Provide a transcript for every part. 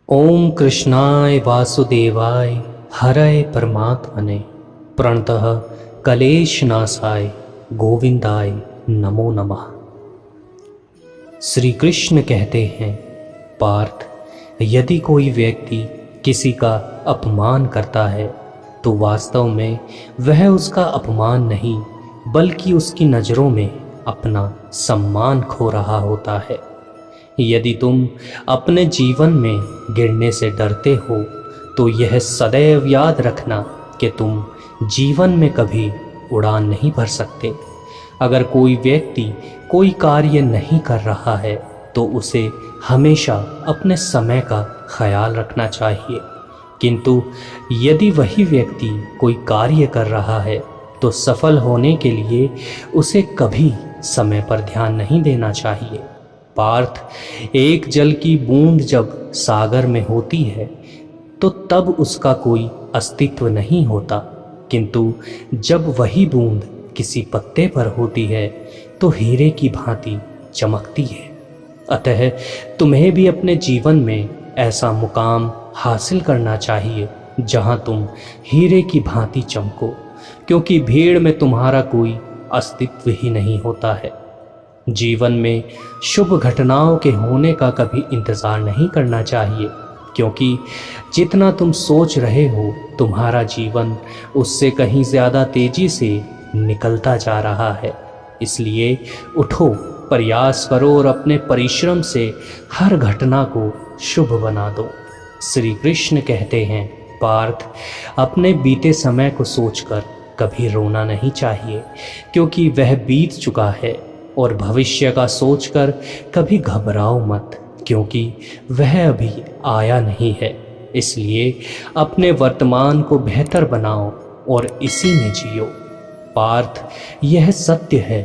ओम कृष्णाय वासुदेवाय हरये परमात्मने प्रणतः कलेशनाशाय गोविंदाय नमो नमः। श्री कृष्ण कहते हैं, पार्थ, यदि कोई व्यक्ति किसी का अपमान करता है तो वास्तव में वह उसका अपमान नहीं बल्कि उसकी नज़रों में अपना सम्मान खो रहा होता है। यदि तुम अपने जीवन में गिरने से डरते हो तो यह सदैव याद रखना कि तुम जीवन में कभी उड़ान नहीं भर सकते। अगर कोई व्यक्ति कोई कार्य नहीं कर रहा है तो उसे हमेशा अपने समय का ख्याल रखना चाहिए, किंतु यदि वही व्यक्ति कोई कार्य कर रहा है तो सफल होने के लिए उसे कभी समय पर ध्यान नहीं देना चाहिए। पार्थ, एक जल की बूंद जब सागर में होती है तो तब उसका कोई अस्तित्व नहीं होता, किंतु जब वही बूंद किसी पत्ते पर होती है तो हीरे की भांति चमकती है। अतः तुम्हें भी अपने जीवन में ऐसा मुकाम हासिल करना चाहिए जहां तुम हीरे की भांति चमको, क्योंकि भीड़ में तुम्हारा कोई अस्तित्व ही नहीं होता है। जीवन में शुभ घटनाओं के होने का कभी इंतज़ार नहीं करना चाहिए, क्योंकि जितना तुम सोच रहे हो तुम्हारा जीवन उससे कहीं ज़्यादा तेज़ी से निकलता जा रहा है। इसलिए उठो, प्रयास करो और अपने परिश्रम से हर घटना को शुभ बना दो। श्री कृष्ण कहते हैं, पार्थ, अपने बीते समय को सोचकर कभी रोना नहीं चाहिए, क्योंकि वह बीत चुका है, और भविष्य का सोचकर कभी घबराओ मत, क्योंकि वह अभी आया नहीं है। इसलिए अपने वर्तमान को बेहतर बनाओ और इसी में जियो। पार्थ, यह सत्य है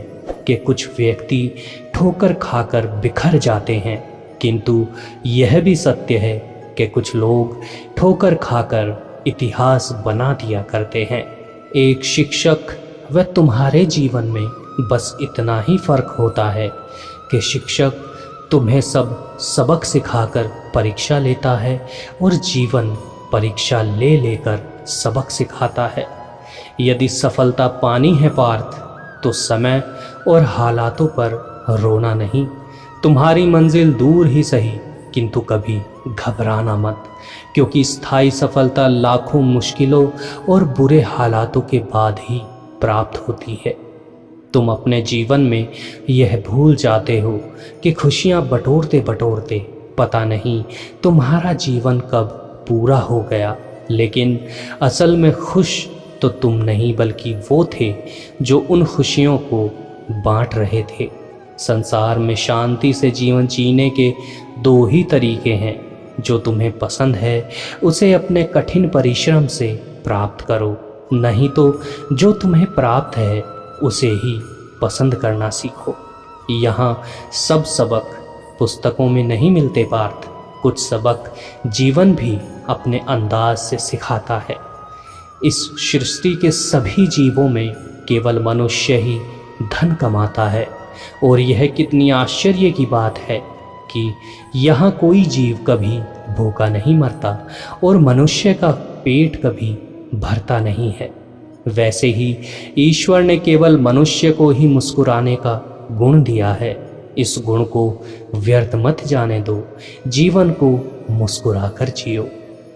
कि कुछ व्यक्ति ठोकर खाकर बिखर जाते हैं, किंतु यह भी सत्य है कि कुछ लोग ठोकर खाकर इतिहास बना दिया करते हैं। एक शिक्षक व तुम्हारे जीवन में बस इतना ही फर्क होता है कि शिक्षक तुम्हें सब सबक सिखाकर परीक्षा लेता है और जीवन परीक्षा ले लेकर सबक सिखाता है। यदि सफलता पानी है पार्थ, तो समय और हालातों पर रोना नहीं। तुम्हारी मंजिल दूर ही सही, किंतु कभी घबराना मत, क्योंकि स्थायी सफलता लाखों मुश्किलों और बुरे हालातों के बाद ही प्राप्त होती है। तुम अपने जीवन में यह भूल जाते हो कि खुशियां बटोरते बटोरते पता नहीं तुम्हारा जीवन कब पूरा हो गया, लेकिन असल में खुश तो तुम नहीं बल्कि वो थे जो उन खुशियों को बांट रहे थे। संसार में शांति से जीवन जीने के दो ही तरीके हैं। जो तुम्हें पसंद है उसे अपने कठिन परिश्रम से प्राप्त करो, नहीं तो जो तुम्हें प्राप्त है उसे ही पसंद करना सीखो। यहाँ सब सबक पुस्तकों में नहीं मिलते पार्थ, कुछ सबक जीवन भी अपने अंदाज से सिखाता है। इस सृष्टि के सभी जीवों में केवल मनुष्य ही धन कमाता है, और यह कितनी आश्चर्य की बात है कि यहाँ कोई जीव कभी भूखा नहीं मरता और मनुष्य का पेट कभी भरता नहीं है। वैसे ही ईश्वर ने केवल मनुष्य को ही मुस्कुराने का गुण दिया है। इस गुण को व्यर्थ मत जाने दो, जीवन को मुस्कुराकर जियो।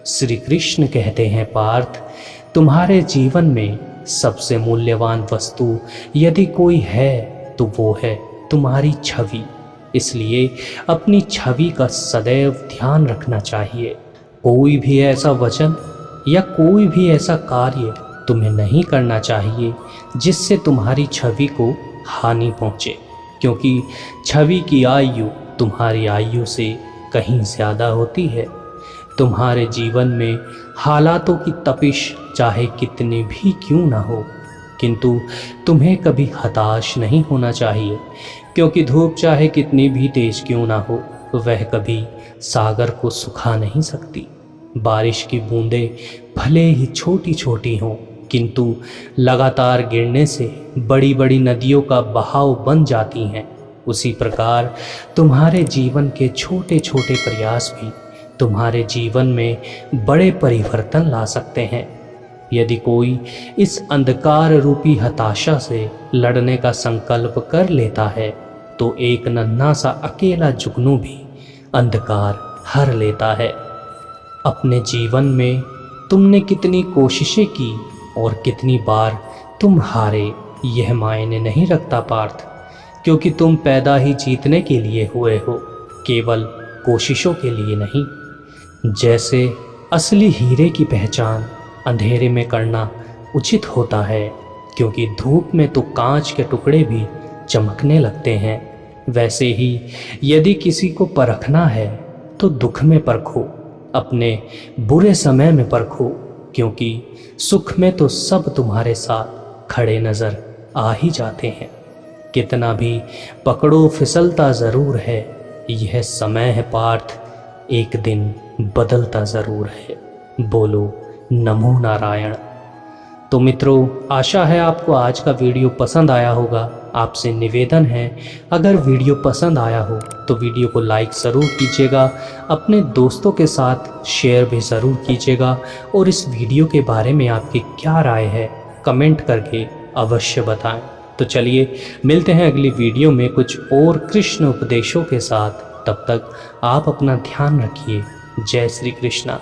श्री कृष्ण कहते हैं, पार्थ, तुम्हारे जीवन में सबसे मूल्यवान वस्तु यदि कोई है तो वो है तुम्हारी छवि। इसलिए अपनी छवि का सदैव ध्यान रखना चाहिए। कोई भी ऐसा वचन या कोई भी ऐसा कार्य तुम्हें नहीं करना चाहिए जिससे तुम्हारी छवि को हानि पहुँचे, क्योंकि छवि की आयु तुम्हारी आयु से कहीं ज़्यादा होती है। तुम्हारे जीवन में हालातों की तपिश चाहे कितनी भी क्यों ना हो, किंतु तुम्हें कभी हताश नहीं होना चाहिए, क्योंकि धूप चाहे कितनी भी तेज क्यों ना हो वह कभी सागर को सुखा नहीं सकती। बारिश की बूंदें भले ही छोटी छोटी हों, किंतु लगातार गिरने से बड़ी बड़ी नदियों का बहाव बन जाती हैं। उसी प्रकार तुम्हारे जीवन के छोटे छोटे प्रयास भी तुम्हारे जीवन में बड़े परिवर्तन ला सकते हैं। यदि कोई इस अंधकार रूपी हताशा से लड़ने का संकल्प कर लेता है तो एक नन्हा सा अकेला जुगनू भी अंधकार हर लेता है। अपने जीवन में तुमने कितनी कोशिशें की और कितनी बार तुम हारे, यह मायने नहीं रखता पार्थ, क्योंकि तुम पैदा ही जीतने के लिए हुए हो, केवल कोशिशों के लिए नहीं। जैसे असली हीरे की पहचान अंधेरे में करना उचित होता है, क्योंकि धूप में तो कांच के टुकड़े भी चमकने लगते हैं, वैसे ही यदि किसी को परखना है तो दुख में परखो, अपने बुरे समय में परखो, क्योंकि सुख में तो सब तुम्हारे साथ खड़े नजर आ ही जाते हैं। कितना भी पकड़ो फिसलता ज़रूर है, यह समय है पार्थ, एक दिन बदलता ज़रूर है। बोलो नमो नारायण। तो मित्रों, आशा है आपको आज का वीडियो पसंद आया होगा। आपसे निवेदन है, अगर वीडियो पसंद आया हो तो वीडियो को लाइक ज़रूर कीजिएगा, अपने दोस्तों के साथ शेयर भी ज़रूर कीजिएगा और इस वीडियो के बारे में आपकी क्या राय है कमेंट करके अवश्य बताएं। तो चलिए मिलते हैं अगली वीडियो में कुछ और कृष्ण उपदेशों के साथ। तब तक आप अपना ध्यान रखिए। जय श्री कृष्णा।